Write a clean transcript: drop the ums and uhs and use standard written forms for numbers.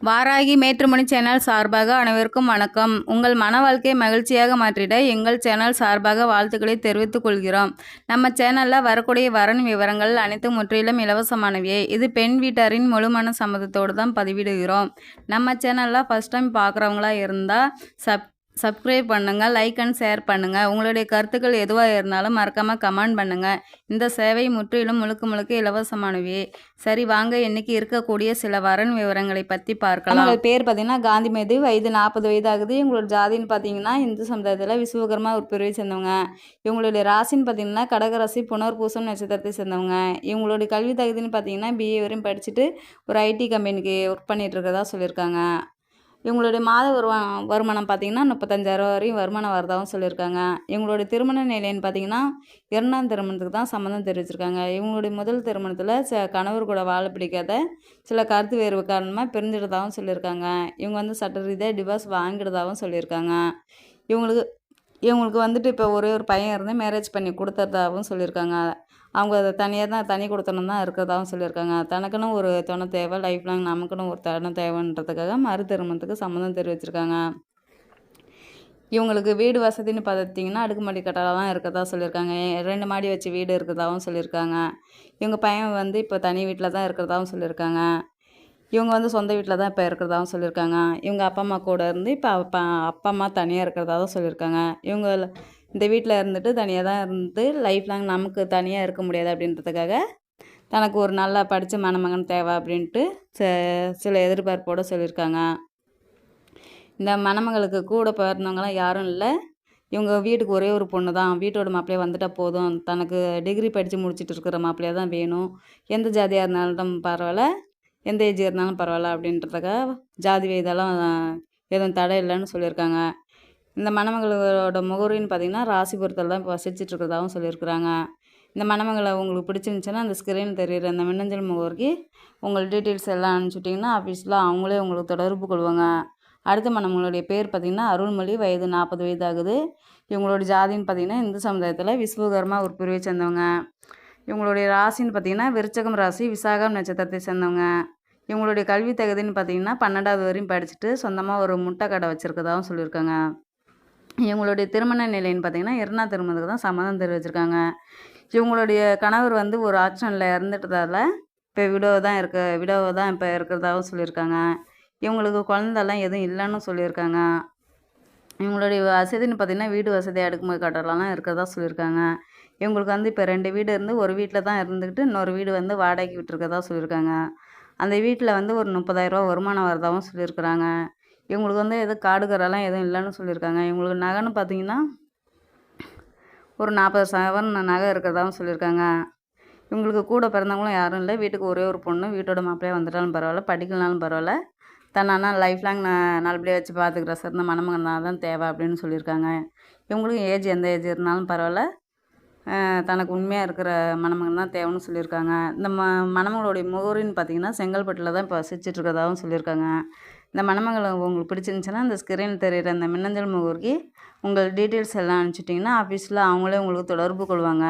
Varahi matrimony channel சார்பாக அனைவருக்கும் வணக்கம். உங்கள் மன வாழ்க்கையை மகிழ்ச்சியாக மாற்றிட எங்கள் சேனல் சார்பாக வாழ்த்துக்களை தெரிவித்துக் கொள்கிறோம். நம்ம சேனலில் வரக்கூடிய வரன் விவரங்கள் அனைத்தும் முற்றிலும் இலவசமானவையே. இது பெண் வீட்டாரின் முழுமன சம்மதத்தோடு தான் பதிவிடுகிறோம். நம்ம சேனலில் ஃபஸ்ட் டைம் பார்க்குறவங்களா இருந்தால் சப்ஸ்கிரைப் பண்ணுங்கள், லைக் அண்ட் ஷேர் பண்ணுங்கள். உங்களுடைய கருத்துக்கள் எதுவாக இருந்தாலும் மறக்காமல் கமெண்ட் பண்ணுங்கள். இந்த சேவை முற்றிலும் முழுக்க இலவசமானவே. சரி வாங்க, இன்றைக்கி இருக்கக்கூடிய சில வரன் விவரங்களை பற்றி பார்க்கலாம். உங்களோட பேர் பார்த்தீங்கன்னா காந்திமதி, வயது 40 வயது ஆகுது. இவங்களோட ஜாதின்னு பார்த்தீங்கன்னா இந்து சமுதாயத்தில் விஸ்வகர்மா ஒரு பிரிவை சேர்ந்தவங்க. இவங்களுடைய ராசின்னு பார்த்தீங்கன்னா கடகராசி, புனர்பூசம் நட்சத்திரத்தை சேர்ந்தவங்க. இவங்களுடைய கல்வி தகுதின்னு பார்த்தீங்கன்னா பிஏ வரையும் படிச்சுட்டு ஒரு ஐடி கம்பெனிக்கு ஒர்க் பண்ணிகிட்டு இருக்கிறதா சொல்லியிருக்காங்க. இவங்களுடைய மாத வருமானம் பார்த்திங்கன்னா 35,000 வரையும் வருமானம் வரதாகவும் சொல்லியிருக்காங்க. இவங்களுடைய திருமண நிலைன்னு பார்த்திங்கன்னா 2ஆம் திருமணத்துக்கு தான் சம்மந்தம் தெரிவிச்சிருக்காங்க. இவங்களுடைய முதல் திருமணத்தில் கணவர் கூட வாழ பிடிக்காத சில கருத்து வேறு காரணமாக பிரிஞ்சிடுறதாகவும் சொல்லியிருக்காங்க. இவங்க வந்து சட்ட ரீதியாக டிவோர்ஸ் வாங்கிடுறதாகவும் சொல்லியிருக்காங்க. இவங்களுக்கு வந்துட்டு இப்போ ஒரே ஒரு பையன் இருந்து மேரேஜ் பண்ணி கொடுத்துறதாகவும் சொல்லியிருக்காங்க. அவங்க அதை தனி கொடுத்தனம் தான் இருக்கிறதாகவும் சொல்லியிருக்காங்க. தனக்குன்னு ஒரு துணை தேவை, லைஃப் லாங் நமக்குன்னு ஒரு துணை தேவைன்றதுக்காக மறு திருமணத்துக்கு சம்மந்தம் தெரிவிச்சிருக்காங்க. இவங்களுக்கு வீடு வசதின்னு பார்த்திங்கன்னா அடுக்குமாடி கட்டடம் இருக்கிறதா சொல்லியிருக்காங்க. 2 மாடி வச்சு வீடு இருக்கிறதாகவும் சொல்லியிருக்காங்க. இவங்க பையன் வந்து இப்போ தனி வீட்டில் தான் இருக்கிறதாகவும் சொல்லியிருக்காங்க. இவங்க வந்து சொந்த வீட்டில் தான் இப்போ இருக்கிறதாகவும் சொல்லியிருக்காங்க. இவங்க அப்பா அம்மா கூட இருந்து இப்போ அப்பா அம்மா தனியாக இருக்கிறதாகவும் சொல்லியிருக்காங்க. இவங்க இந்த வீட்டில் இருந்துட்டு தனியாக தான் இருந்து லைஃப் லாங் நமக்கு தனியாக இருக்க முடியாது அப்படின்றதுக்காக தனக்கு ஒரு நல்லா படித்த மணமகன் தேவை அப்படின்ட்டு சில எதிர்பார்ப்போடு சொல்லியிருக்காங்க. இந்த மணமகளுக்கு கூட பிறந்தவங்களாம் யாரும் இல்லை. இவங்க வீட்டுக்கு ஒரே ஒரு பொண்ணு தான். வீட்டோட மாப்பிள்ளையே வந்துட்டால் போதும், தனக்கு டிகிரி படித்து முடிச்சுட்டு இருக்கிற மாப்பிள்ளையாக தான் வேணும், எந்த ஜாதியாக இருந்தாலும் பரவாயில்ல, எந்த ஏஜ் இருந்தாலும் பரவாயில்ல அப்படின்றதுக்காக ஜாதி இதெல்லாம் எதுவும் தடை இல்லைன்னு சொல்லியிருக்காங்க. இந்த மணமகளோட முகவரின்னு பார்த்திங்கன்னா ராசிபுரத்தில் தான் இப்போ வசிச்சுட்டு இருக்கிறதாகவும் சொல்லியிருக்கிறாங்க. இந்த மணமகளை உங்களுக்கு பிடிச்சிருந்துச்சுன்னா அந்த ஸ்க்ரீன் தெரியுற அந்த மின்னஞ்சல் முகவரிக்கு உங்கள் டீட்டெயில்ஸ் எல்லாம் அனுப்பிச்சுட்டிங்கன்னா ஆஃபீஸில் அவங்களே உங்களுக்கு தொடர்பு கொள்வாங்க. அடுத்த மணமகளுடைய பேர் பார்த்திங்கன்னா அருள்மொழி, வயது 40 வயது ஆகுது. இவங்களோட ஜாதின்னு பார்த்திங்கன்னா இந்து சமுதாயத்தில் விஸ்வகர்மா ஒரு பிரிவை சேர்ந்தவங்க. இவங்களுடைய ராசின்னு பார்த்திங்கன்னா விருச்சகம் ராசி, விசாகம் நட்சத்திரத்தை சேர்ந்தவங்க. இவங்களுடைய கல்வி தகுதின்னு பார்த்திங்கன்னா 12வது வரையும் படிச்சுட்டு சொந்தமாக ஒரு முட்டை கடை வச்சுருக்கதாகவும் சொல்லியிருக்காங்க. இவங்களுடைய திருமண நிலைன்னு பார்த்திங்கன்னா 2ஆம் திருமணத்துக்கு தான் சம்மதம் தெரிவிச்சிருக்காங்க. இவங்களுடைய கணவர் வந்து ஒரு ஆக்சிடெண்ட்டில் இறந்துட்டதால் இப்போ விடோவை தான் இப்போ இருக்கிறதாகவும் சொல்லியிருக்காங்க. இவங்களுக்கு குழந்தெல்லாம் எதுவும் இல்லைன்னு சொல்லியிருக்காங்க. இவங்களுடைய வசதின்னு பார்த்திங்கன்னா வீடு வசதி அடுக்குமுறை கட்டடம்லாம் இருக்கிறதா சொல்லியிருக்காங்க. இவங்களுக்கு வந்து இப்போ 2 வீடு இருந்து ஒரு வீட்டில் தான் இருந்துக்கிட்டு இன்னொரு வீடு வந்து வாடகைக்கு விட்டுருக்கதா சொல்லியிருக்காங்க. அந்த வீட்டில் வந்து ஒரு 30,000 வருமானம் வரதாகவும் சொல்லியிருக்கிறாங்க. இவங்களுக்கு வந்து எதுவும் காடுகரெல்லாம் எதுவும் இல்லைன்னு சொல்லியிருக்காங்க. இவங்களுக்கு நகைன்னு பார்த்திங்கன்னா ஒரு 40 சவரன் நகை இருக்கிறதாகவும் சொல்லியிருக்காங்க. இவங்களுக்கு கூட பிறந்தவங்களும் யாரும் இல்லை. வீட்டுக்கு ஒரே ஒரு பொண்ணு, வீட்டோட மாப்பிள்ளையே வந்துட்டாலும் பரவாயில்ல, படிக்கலனாலும் பரவாயில்ல, தன்னா லைஃப் லாங் நல்லபடியாக வச்சு பார்த்துக்கிற சிறந்த மணமகன் தான் தேவை அப்படின்னு சொல்லியிருக்காங்க. இவங்களுக்கு எந்த ஏஜ் இருந்தாலும் பரவாயில்ல, தனக்கு உண்மையாக இருக்கிற மணமகன் தான் தேவைன்னு சொல்லியிருக்காங்க. இந்த மணமகளுடைய முகவரின்னு பார்த்திங்கன்னா செங்கல்பட்டில் தான் இப்போ வசிச்சிட்ருக்கிறதாகவும் சொல்லியிருக்காங்க. இந்த மணமகளை உங்களுக்கு பிடிச்சிருந்துச்சுன்னா அந்த ஸ்க்ரீனில் தெரிகிற அந்த மின்னஞ்சல் முகவரிக்கு உங்கள் டீட்டெயில்ஸ் எல்லாம் அனுப்பிச்சிட்டிங்கன்னா ஆஃபீஸில் அவங்களே உங்களுக்கு தொடர்பு கொள்வாங்க.